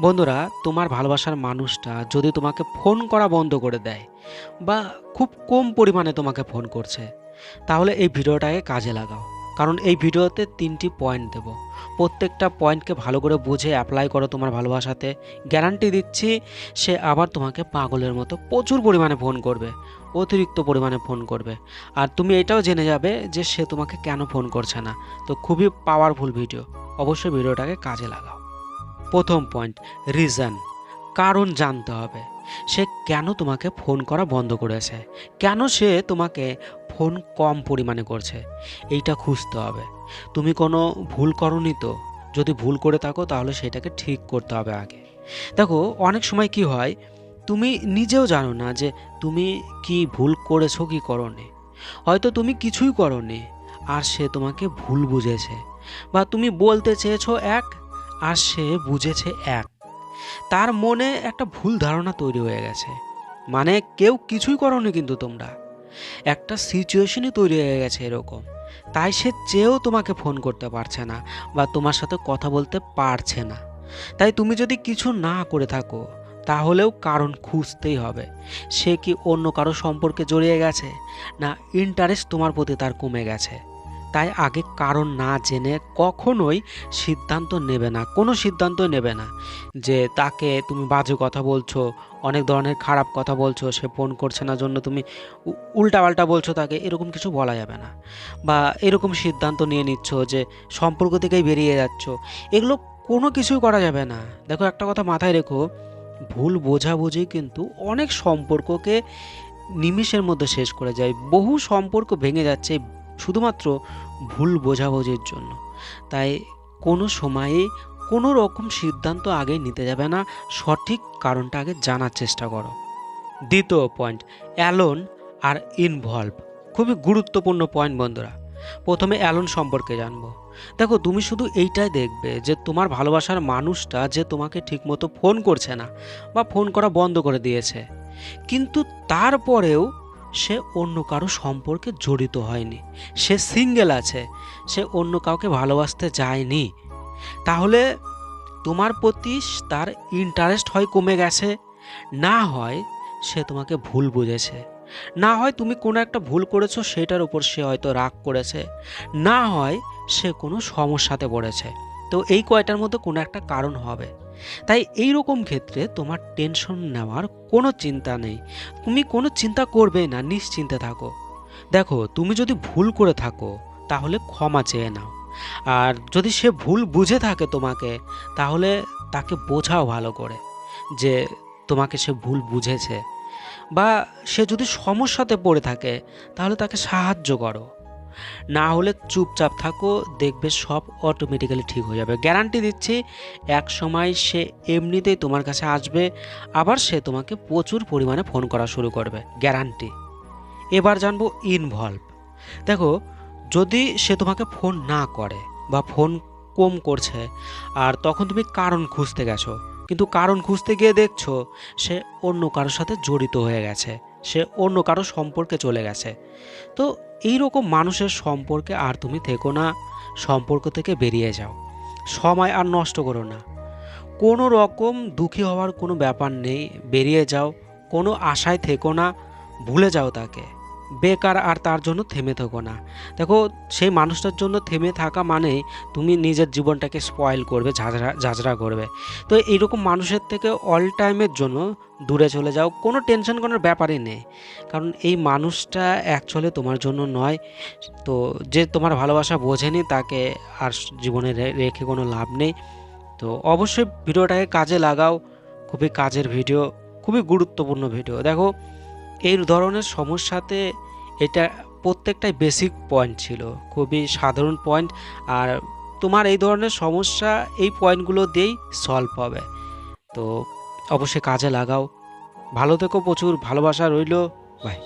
বন্ধুরা, তোমার ভালোবাসার মানুষটা যদি তোমাকে ফোন করা বন্ধ করে দেয় বা খুব কম পরিমাণে তোমাকে ফোন করছে, তাহলে এই ভিডিওটাকে কাজে লাগাও। কারণ এই ভিডিওতে 3টি পয়েন্ট দেব। প্রত্যেকটা পয়েন্টকে ভালো করে বুঝে অ্যাপ্লাই করো তোমার ভালোবাসাতে। গ্যারান্টি দিচ্ছি, সে আবার তোমাকে পাগলের মতো প্রচুর পরিমাণে ফোন করবে, অতিরিক্ত পরিমাণে ফোন করবে। আর তুমি এটাও জেনে যাবে যে সে তোমাকে কেন ফোন করছে না। তো খুবই পাওয়ারফুল ভিডিও, অবশ্যই ভিডিওটাকে কাজে লাগাও। প্রথম পয়েন্ট, রিজন, কারণ জানতে হবে। সে কেন তোমাকে ফোন করা বন্ধ করেছে, কেন সে তোমাকে ফোন কম পরিমাণে করছে, এইটা খুঁজতে হবে। তুমি কোনো ভুল করনি তো? যদি ভুল করে থাকো তাহলে সেটাকে ঠিক করতে হবে আগে। দেখো, অনেক সময় কি হয়, তুমি নিজেও জানো না যে তুমি কি ভুল করেছো কি করনি। হয়তো তুমি কিছুই করনি আর সে তোমাকে ভুল বুঝেছে, বা তুমি বলতে চেয়েছো এক আর সে বুঝেছে এক। তার মনে একটা ভুল ধারণা তৈরি হয়ে গেছে, মানে কেউ কিছুই করনি কিন্তু তোমরা, একটা সিচুয়েশনই তৈরি হয়ে গেছে এরকম। তাই সে চেয়েও তোমাকে ফোন করতে পারছে না বা তোমার সাথে কথা বলতে পারছে না। তাই তুমি যদি কিছু না করে থাকো তাহলেও কারণ খুঁজতেই হবে। সে কি অন্য কারো সম্পর্কে জড়িয়ে গেছে, না ইন্টারেস্ট তোমার প্রতি তার কমে গেছে? তাই আগে কারণ না জেনে কখনোই সিদ্ধান্ত নেবে না, কোনো সিদ্ধান্তই নেবে না। যে তাকে তুমি বাজে কথা বলছো, অনেক ধরনের খারাপ কথা বলছো, সে ফোন করছে না জন্য তুমি উল্টাপাল্টা বলছো তাকে, এরকম কিছু বলা যাবে না। বা এরকম সিদ্ধান্ত নিয়ে নিচ্ছ যে সম্পর্ক থেকেই বেরিয়ে যাচ্ছ, এগুলো কোনো কিছুই করা যাবে না। দেখো, একটা কথা মাথায় রেখো, ভুল বোঝাবুঝি কিন্তু অনেক সম্পর্ককে নিমিষের মধ্যে শেষ করে যায়। বহু সম্পর্ক ভেঙে যাচ্ছে শুধুমাত্র ভুল বোঝাবুঝির জন্য। তাই কোনো সময়ে কোনো রকম সিদ্ধান্ত আগে নিতে যাবে না, সঠিক কারণটা আগে জানার চেষ্টা করো। দ্বিতীয় পয়েন্ট, অ্যালোন আর ইনভলভ। খুবই গুরুত্বপূর্ণ পয়েন্ট বন্ধুরা। প্রথমে অ্যালোন সম্পর্কে জানবো। দেখো, তুমি শুধু এইটাই দেখবে যে তোমার ভালোবাসার মানুষটা যে তোমাকে ঠিকমতো ফোন করছে না বা ফোন করা বন্ধ করে দিয়েছে, কিন্তু তারপরেও সে অন্য কারো সম্পর্কে জড়িত হয়নি, সে সিঙ্গেল আছে, সে অন্য কাউকে ভালোবাসতে যায়নি। তাহলে তোমার প্রতি তার ইন্টারেস্ট হয় কমে গেছে, না হয় সে তোমাকে ভুল বুঝেছে, না হয় তুমি কোনো একটা ভুল করেছো সেটার উপর সে হয়তো রাগ করেছে, না হয় সে কোনো সমস্যাতে পড়েছে। তো এই কয়টার মধ্যে কোনো একটা কারণ হবে। তাই এই রকম ক্ষেত্রে তোমার টেনশন নেওয়ার কোনো চিন্তা নেই, তুমি কোনো চিন্তা করবে না, নিশ্চিন্তে থাকো। দেখো, তুমি যদি ভুল করে থাকো তাহলে ক্ষমা চেয়ে নাও। আর যদি সে ভুল বুঝে থাকে তোমাকে, তাহলে তাকে বোঝাও ভালো করে যে তোমাকে সে ভুল বুঝেছে। বা সে যদি সমস্যাতে পড়ে থাকে তাহলে তাকে সাহায্য করো। না হলে চুপচাপ থাকো, দেখবে সব অটোমেটিক্যালি ঠিক হয়ে যাবে। গ্যারান্টি দিচ্ছি, এক সময় সে এমনিতেই তোমার কাছে আসবে, আবার সে তোমাকে প্রচুর পরিমাণে ফোন করা শুরু করবে, গ্যারান্টি। এবার জানবো ইনভলভ। দেখো, যদি সে তোমাকে ফোন না করে বা ফোন কম করছে, আর তখন তুমি কারণ খুঁজতে গেছো, কিন্তু কারণ খুঁজতে গিয়ে দেখছো সে অন্য কারোর সাথে জড়িত হয়ে গেছে, সে অন্য কারো সম্পর্কে চলে গেছে, তো এই রকম মানুষের সম্পর্কে আর তুমি থেকো না, সম্পর্ক থেকে বেরিয়ে যাও। সময় আর নষ্ট করো না, কোনো রকম দুঃখী হওয়ার কোনো ব্যাপার নেই, বেরিয়ে যাও। কোনো আশায় থেকো না, ভুলে যাও তাকে। বেকার আর তার জন্য থেমে থেকো না। দেখো, সেই মানুষটার জন্য থেমে থাকা মানে তুমি নিজের জীবনটাকে স্পয়েল করবে, ঝাঁঝরা করবে। তো এইরকম মানুষের থেকে অল টাইমের জন্য দূরে চলে যাও, কোনো টেনশন করার ব্যাপারই নেই। কারণ এই মানুষটা অ্যাকচুয়ালি তোমার জন্য নয়। তো যে তোমার ভালোবাসা বোঝেনি তাকে আর জীবনে রেখে কোনো লাভ নেই। তো অবশ্যই ভিডিওটাকে কাজে লাগাও, খুবই কাজের ভিডিও, খুবই গুরুত্বপূর্ণ ভিডিও। দেখো, এই ধরনের সমস্যাতে এটা প্রত্যেকটাই বেসিক পয়েন্ট ছিল, খুবই সাধারণ পয়েন্ট। আর তোমার এই ধরনের সমস্যা এই পয়েন্টগুলো দিয়েই সলভ হবে। তো অবশ্যই কাজে লাগাও। ভালো থেকো, প্রচুর ভালোবাসা রইল। বাই।